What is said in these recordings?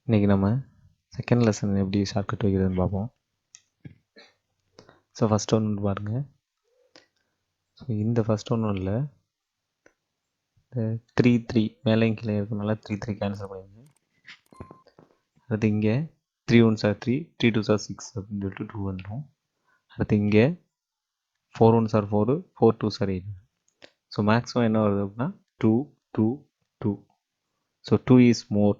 இன்றைக்கி நம்ம second lesson எப்படி ஷார்ட்கட் வைக்கிறதுன்னு பார்ப்போம். ஸோ ஃபஸ்ட் ஒன்று பாருங்கள். ஸோ இந்த ஃபஸ்ட் ஒன்றில் இந்த 3 மேலே கீழே இருக்கனால 3 கேன்சல் பண்ணிடுங்க. அடுத்து இங்கே 3 1s are 3, 3 2s are 6 அப்படின்னு சொல்லிட்டு 2 வந்துடும். அடுத்து இங்கே 4 1s are 4, 4 2s are 8. So maximum என்ன வருது அப்படின்னா 2 2 2. So 2 is more.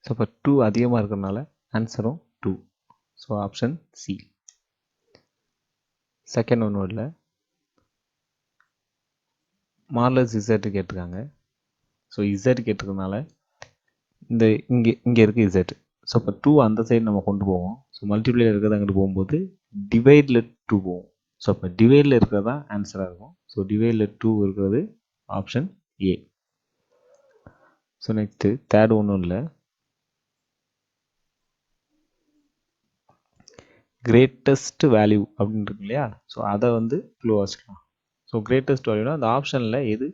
ஸோ இப்போ 2 அதிகமாக இருக்கிறதுனால ஆன்சரும் 2. So option C. செகண்ட் ஒன்றில் மார்லஸ் இசட் கேட்டிருக்காங்க. ஸோ இசட் கேட்டிருக்கனால இந்த இங்கே இருக்குது இசட். ஸோ இப்போ 2 அந்த சைடு நம்ம கொண்டு போவோம். ஸோ மல்டிப்ளேயில் இருக்கிறது அங்கிட்டு போகும்போது டிவைடில் 2 போவோம். ஸோ இப்போ டிவைடில் இருக்கிறது தான் ஆன்சராக இருக்கும். ஸோ டிவைடில் 2 இருக்கிறது option A. So next third ஒன்றும் இல்லை, கிரேட்டஸ்ட் வேல்யூ அப்படின்னு இருக்கு இல்லையா? ஸோ அதை வந்து க்ளோ வச்சுக்கலாம். ஸோ கிரேட்டஸ்ட் வேல்யூனா அந்த ஆப்ஷனில் எது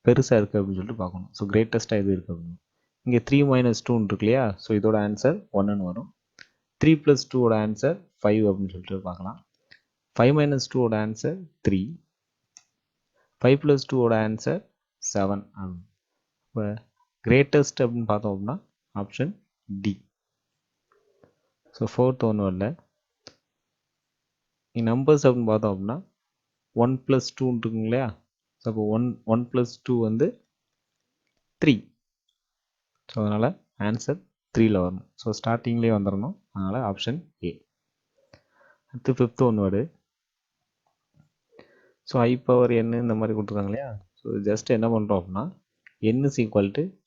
பெருசாக இருக்குது அப்படின்னு சொல்லிட்டு பார்க்கணும். ஸோ கிரேட்டஸ்ட்டாக எது இருக்குது அப்படின்னு இங்கே 3 - 2 இருக்கு இல்லையா? ஸோ இதோட ஆன்சர் 1ன்னு வரும். 3 + 2 ஆன்சர் 5 அப்படின்னு சொல்லிட்டு பார்க்கலாம். 5 - 2 ஆன்சர் 3. 5 + 2 ஆன்சர் 7. இப்போ கிரேட்டஸ்ட் அப்படின்னு பார்த்தோம் அப்படின்னா ஆப்ஷன் டி. ஸோ ஃபோர்த் ஒன்று வரல. நம்பர்ஸ் அப்படின்னு பார்த்தோம் அப்படின்னா 1 + 2 இருக்குங்க இல்லையா? ஸோ அப்போ 1 + 2 வந்து 3. ஸோ அதனால் ஆன்சர் 3ல் வரணும். ஸோ ஸ்டார்டிங்லேயே வந்துடணும். அதனால் ஆப்ஷன் ஏ. அடுத்து fifth one word. So I power n இந்த மாதிரி கொடுத்துருக்காங்க இல்லையா? ஸோ ஜஸ்ட் என்ன பண்ணுறோம் அப்படின்னா n =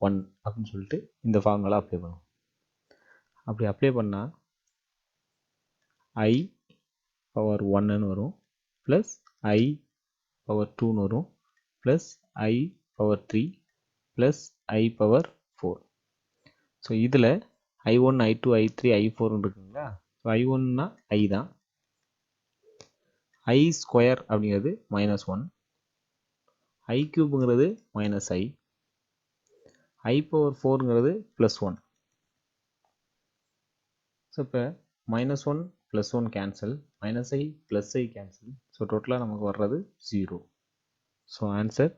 1 அப்படின்னு சொல்லிட்டு இந்த ஃபார்முலா அப்ளை பண்ணுவோம். அப்படி அப்ளை பண்ணால் I பவர் 1ன்னு வரும், ப்ளஸ் I பவர் 2ன்னு வரும், plus I power 3, plus I power 4. So இதில் I1 I2 I3 I4 இருக்குங்களா? ஸோ I1னா I தான். I ஸ்கொயர் அப்படிங்கிறது -1, I கியூப்ங்கிறது -I, I பவர் 4ங்கிறது +1. ஸோ இப்போ -1 + 1 cancel, -I + I cancel. So டோட்டலாக நமக்கு வர்றது 0. So answer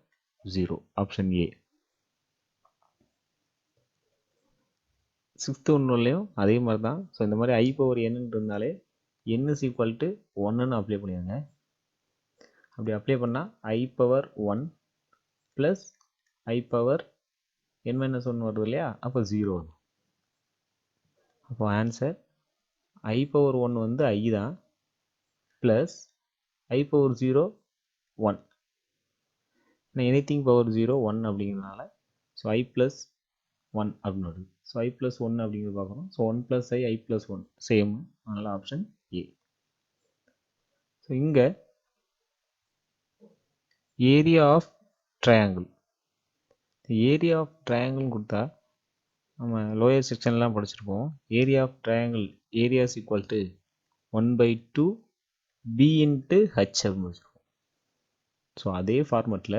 0, option A. Sixth ஒன்றுலையும் அதே மாதிரி தான். ஸோ இந்த மாதிரி I பவர் n இருந்தாலே n = 1ன்னு அப்ளை பண்ணிடுங்க. அப்படி அப்ளை பண்ணால் I power 1 plus I power n - 1 வருது இல்லையா? அப்போ 0 வரும். அப்போ ஆன்சர் I பவர் 1 வந்து I தான், plus I power 0 1. Anything power 0 1 அப்படிங்கிறதுனால ஸோ I + 1 அப்படின்னு வருது. ஸோ I + 1 அப்படிங்கிறது பார்க்குறோம். So 1 + I + 1 same. அதனால் ஆப்ஷன் ஏ. ஸோ இங்கே area of triangle. Area of ட்ரையாங்கிள்னு கொடுத்தா நம்ம லோயர் செக்ஷன்லாம் படிச்சிருப்போம். Area of triangle areas = 1/2 B × H அப்படின்னு வச்சுருக்கோம். ஸோ அதே ஃபார்மெட்டில்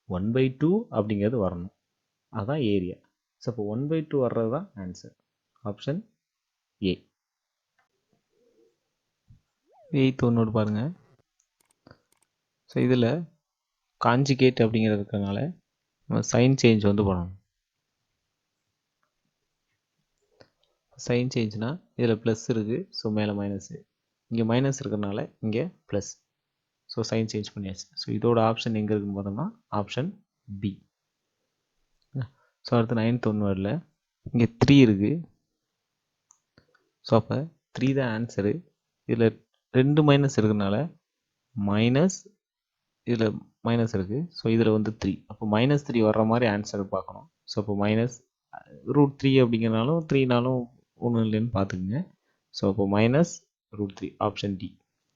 1/2 அப்படிங்கிறது வரணும். அதுதான் ஏரியா. ஸோ இப்போ 1/2 வர்றது தான் ஆன்சர். Option A. 8th ஒன்று பாருங்கள். ஸோ இதில் காஞ்சிகேட் அப்படிங்கிறதுனால நம்ம சைன் சேஞ்ச் வந்து பண்ணணும். சைன் சேஞ்ச்னா இதில் ப்ளஸ் இருக்குது, ஸோ மேலே மைனஸு, இங்கே மைனஸ் இருக்கிறதுனால இங்கே ப்ளஸ். ஸோ சைன் சேஞ்ச் பண்ணியாச்சு. ஸோ இதோட ஆப்ஷன் எங்கே இருக்குன்னு பார்த்தோம்னா ஆப்ஷன் பி. ஸோ அடுத்து 9th ஒன்று வரல. இங்கே 3 இருக்குது. ஸோ அப்போ 3 தான் ஆன்சரு. இதில் 2 மைனஸ் இருக்கிறதுனால மைனஸ், இதில் மைனஸ் இருக்குது. ஸோ இதில் வந்து 3. அப்போ -3 வர்ற மாதிரி ஆன்சர் பார்க்கணும். ஸோ அப்போ -√3 அப்படிங்கிறனாலும் 3னாலும் ஒன்றும் இல்லைன்னு பார்த்துக்குங்க. ஸோ அப்போ -√3 ஆப்ஷன் டி.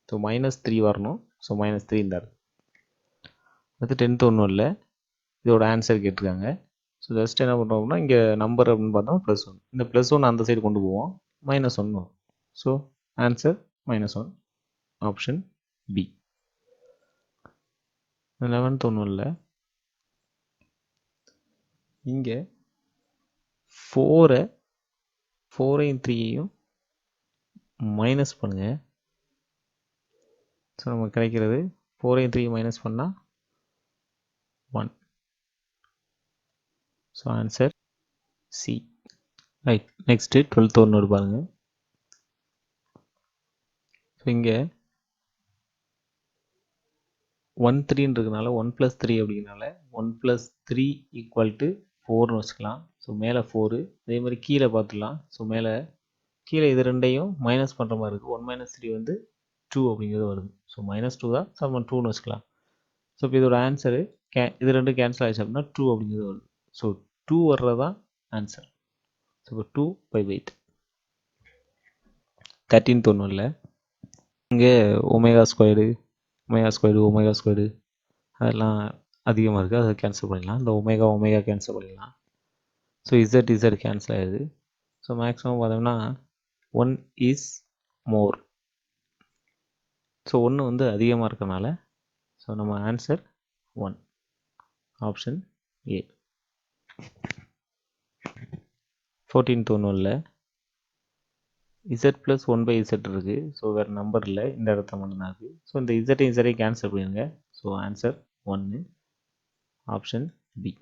ஸோ -3 வரணும். ஸோ -3 இருந்தார். அடுத்து 10th ஒன்றும் இல்லை. இதோட ஆன்சர் கேட்டிருக்காங்க. ஸோ ஜஸ்ட் என்ன பண்ணுறோம் அப்படின்னா இங்கே நம்பர் அப்படின்னு பார்த்தோம் +1. இந்த +1 அந்த சைடு கொண்டு போவோம், -1 வரும். So answer -1, option B. 11th ஒன்றும் இல்லை. இங்கே 4ஐயும் 3ஐயும் மைனஸ் பண்ணுங்க. ஸோ நமக்கு கிடைக்கிறது 4ஐயும் 3ஐயும் மைனஸ் பண்ணால் 1. So answer C. Right, next 12th ஒன்று பாருங்கள். ஸோ இங்கே 1 3ன்னு இருக்கனால 1 + 3 அப்படிங்கிறனால 1 + 3 = 4ன்னு வச்சுக்கலாம். ஸோ மேலே 4, அதே மாதிரி கீழே பார்த்துக்கலாம். ஸோ கீழே இது ரெண்டையும் மைனஸ் பண்ணுற மாதிரி இருக்குது. 1 - 3 வந்து 2 அப்படிங்கிறது வருது. ஸோ -2 தான், ஸோ நம்ம 2ன்னு வச்சுக்கலாம். ஸோ இப்போ இதோட ஆன்சரு இது ரெண்டும் கேன்சல் ஆகிடுச்சு அப்படின்னா 2 அப்படிங்கிறது வருது. ஸோ 2 வர்றது தான் ஆன்சர். ஸோ இப்போ 2/8. 13th ஒன்றும் இல்லை. இங்கே ஒமேகா ஸ்கொயரு அதெல்லாம் அதிகமாக இருக்குது. அதை கேன்சல் பண்ணிடலாம். இந்த ஒமேகா கேன்சல் பண்ணிடலாம். ஸோ இசட் கேன்சல் ஆகிடுது. ஸோ மேக்ஸிமம் பார்த்தோம்னா 1 is more. ஸோ 1 வந்து அதிகமாக இருக்கனால ஸோ நம்ம ஆன்சர் 1, ஆப்ஷன் ஏ. 14th ஒன்றும் இல்லை. z + 1/z இருக்குது. ஸோ வேறு நம்பர் இல்லை, இந்த இடத்துல மட்டும்தான் இருக்குது. ஸோ இந்த இசட்டையும் கேன்சல் பண்ணிடுங்க. So answer 1, option B.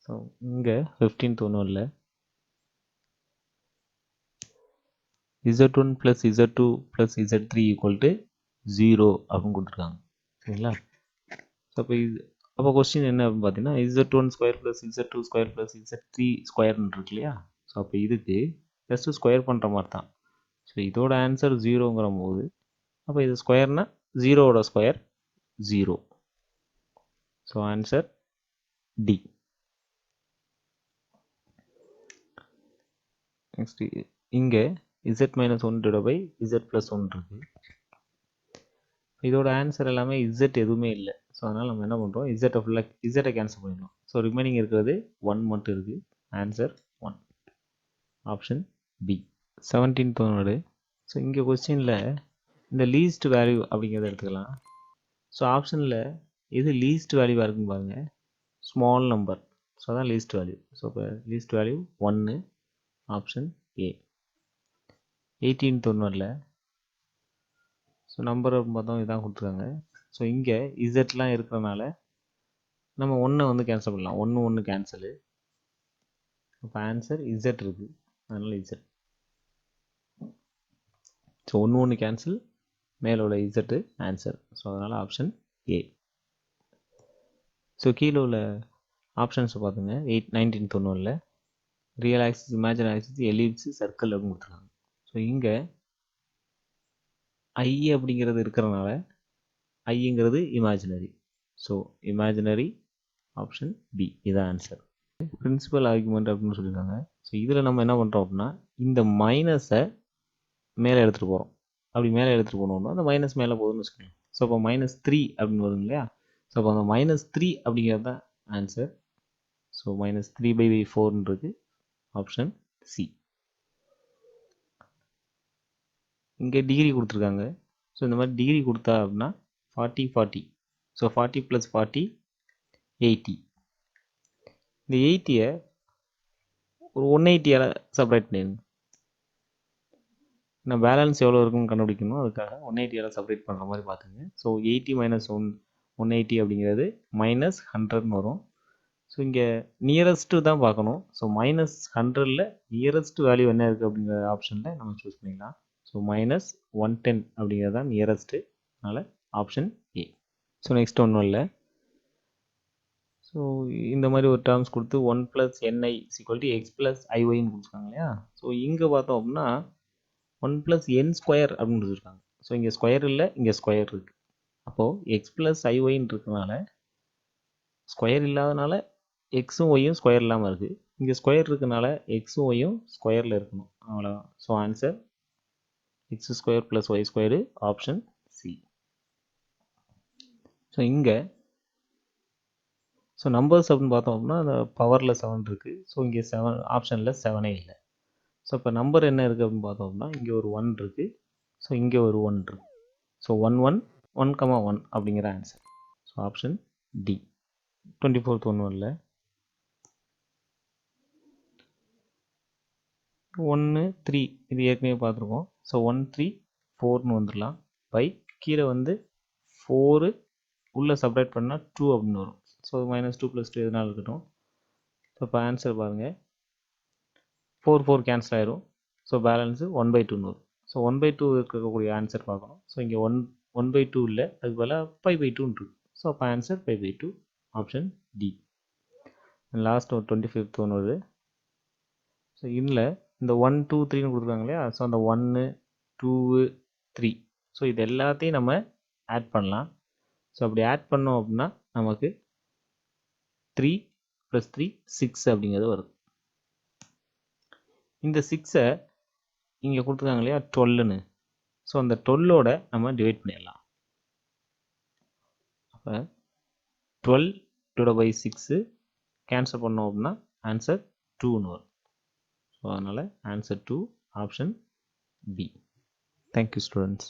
So இங்கே 15th ஒன்றும் இல்லை. z1 + z2 + z3 = 0 அப்படின்னு கொடுத்துருக்காங்க. சரிங்களா? ஸோ அப்போ கொஸ்டின் என்ன அப்படின்னு பார்த்தீங்கன்னா z1² + z2² + z3² இருக்கு இல்லையா? ஸோ அப்போ இதுக்கு ஜஸ்ட்டு ஸ்கொயர் பண்ணுற மாதிரி தான். ஸோ இதோட ஆன்சர் 0ங்கிற போது அப்போ இது ஸ்கொயர்னா 0வோட square 0. So answer D. Next இங்கே z - 1/z + 1 இருக்குது. இதோட ஆன்சர் எல்லாமே z எதுவுமே இல்லை. ஸோ அதனால் நம்ம என்ன பண்ணுறோம், z கேன்சல் பண்ணிடலாம். ஸோ ரிமைனிங் இருக்கிறது 1 மட்டும் இருக்குது. Answer 1, option B. 17th ஒன்று. ஸோ இங்கே கொஸ்டினில் இந்த லீஸ்ட் வேல்யூ அப்படிங்கிறத எடுத்துக்கலாம். ஸோ ஆப்ஷனில் எது லீஸ்ட் வேல்யூவாக இருக்குன்னு பாருங்கள். ஸ்மால் நம்பர், ஸோ அதான் லீஸ்ட் வேல்யூ. ஸோ இப்போ least value 1, option A. 18th ஒன்றில் ஸோ நம்பர் பார்த்தோம் இதான் கொடுத்துருக்காங்க. ஸோ இங்கே இசட்லாம் இருக்கிறனால நம்ம 1 வந்து கேன்சல் பண்ணலாம். 1 கேன்சலு. இப்போ ஆன்சர் இசட் இருக்குது, அதனால் இசட். ஸோ 1 கேன்சல், மேலோட இசட்டு ஆன்சர். ஸோ அதனால் ஆப்ஷன் ஏ. ஸோ கீழே உள்ள ஆப்ஷன்ஸை பார்த்துங்க. 19th ஒன்றில் real axis, imaginary axis, ellipse, circle அப்படின்னு கொடுத்துருக்காங்க. ஸோ இங்கே ஐ அப்படிங்கிறது இருக்கிறனால ஐங்கிறது imaginary. So imaginary, option B, இதான் ஆன்சர். பிரின்சிபல் ஆர்குமெண்ட் அப்படின்னு சொல்லியிருக்காங்க. ஸோ இதில் நம்ம என்ன பண்ணுறோம் அப்படின்னா இந்த மைனஸை மேலே எடுத்துகிட்டு போகிறோம். அப்படி மேலே எடுத்துகிட்டு போனோம்னா அந்த மைனஸ் மேலே போகுதுன்னு வச்சுக்கோங்க. ஸோ அப்போ -3 அப்படின்னு வரும் இல்லையா? ஸோ அப்போ அந்த -3 அப்படிங்கிறது தான் ஆன்சர். ஸோ -3/4 இருக்குது, ஆப்ஷன் சி. இங்கே டிகிரி கொடுத்துருக்காங்க. ஸோ இந்த மாதிரி டிகிரி கொடுத்தா அப்படின்னா 40 40. ஸோ 40 + 40 80. இந்த 80யை ஒரு 180யால் செப்பரேட் பண்ணிடுங்க. நான் பேலன்ஸ் எவ்வளோ இருக்குன்னு கண்டுபிடிக்கணும். அதுக்காக 180யால் செப்பரேட் பண்ணுற மாதிரி பார்த்துங்க. ஸோ 80 - 180 அப்படிங்கிறது -100ன்னு வரும். ஸோ இங்கே நியரஸ்ட்டு தான் பார்க்கணும். ஸோ -100ல் நியரஸ்ட் வேல்யூ என்ன இருக்குது அப்படிங்கிற ஆப்ஷனில் நம்ம சூஸ் பண்ணிக்கலாம். ஸோ -110 அப்படிங்கிறது தான் நியரஸ்ட்டு, அதனால் ஆப்ஷன் ஏ. ஸோ நெக்ஸ்ட் ஒன்றும் இல்லை. ஸோ இந்த மாதிரி ஒரு டேர்ம்ஸ் கொடுத்து 1 + ni = x + iy கொடுத்துருக்காங்க இல்லையா? ஸோ இங்கே பார்த்தோம் அப்படின்னா 1 + n² அப்படின்னு கொடுத்துருக்காங்க. ஸோ இங்கே ஸ்கொயர் இல்லை, இங்கே ஸ்கொயர் இருக்குது. அப்போது x + iy இருக்கனால ஸ்கொயர் இல்லாதனால எக்ஸும் ஒய்யும் ஸ்கொயர் இல்லாமல் இருக்குது. இங்கே ஸ்கொயர் இருக்கனால எக்ஸும் ஒய்யும் ஸ்கொயரில் இருக்கணும், அவ்வளோதான். So answer x² + y², option C. So இங்கே ஸோ நம்பர்ஸ் அப்படின்னு பார்த்தோம் அப்படின்னா அந்த பவரில் 7 இருக்குது. ஸோ இங்கே 7 ஆப்ஷனில் 7ஏ இல்லை. ஸோ இப்போ நம்பர் என்ன இருக்குது அப்படின்னு பார்த்தோம் அப்படின்னா இங்கே ஒரு 1 இருக்குது. ஸோ இங்கே ஒரு 1 இருக்குது. ஸோ 1 1 1, 1 அப்படிங்கிற answer. So option D. 24th ஒன்றும் இல்லை, 1 3 இது ஏற்கனவே பார்த்துருக்கோம். ஸோ 1 3 4ன்னு வந்துடலாம். பை கீழே வந்து 4 உள்ளே செப்பரேட் பண்ணால் 2 அப்படின்னு வரும். ஸோ -2 + 2 எதனால இருக்கட்டும். ஸோ இப்போ ஆன்சர் பாருங்கள், 4 4 கேன்சல் ஆயிரும். ஸோ பேலன்ஸு 1/2ன்னு வரும். ஸோ 1/2 இருக்கக்கூடிய ஆன்சர் பார்க்கணும். ஸோ இங்கே 1/2 இல்லை, அதுக்கு பதிலாக 5/2ன்னு இருக்கு. ஸோ அப்போ ஆன்சர் 5/2, ஆப்ஷன் டி. லாஸ்ட் ஒரு 25th ஒன்று வருது. ஸோ இதில் இந்த 1 2 3ன்னு கொடுத்துருக்காங்க இல்லையா, ஸோ அந்த 1 2 3, ஸோ இது எல்லாத்தையும் நம்ம ஆட் பண்ணலாம். ஸோ அப்படி ஆட் பண்ணோம் அப்படின்னா நமக்கு 3 + 3 6 அப்படிங்கிறது வருது. இந்த 6-ஐ இங்கே கொடுத்துருக்காங்க இல்லையா 12ன்னு, ஸோ அந்த 12ஓட நம்ம டிவைட் பண்ணிடலாம். அப்போ 12/6 கேன்சல் பண்ணோம் அப்படின்னா ஆன்சர் 2ன்னு வரும். ஸோ அதனால் answer 2, option B. Thank you students.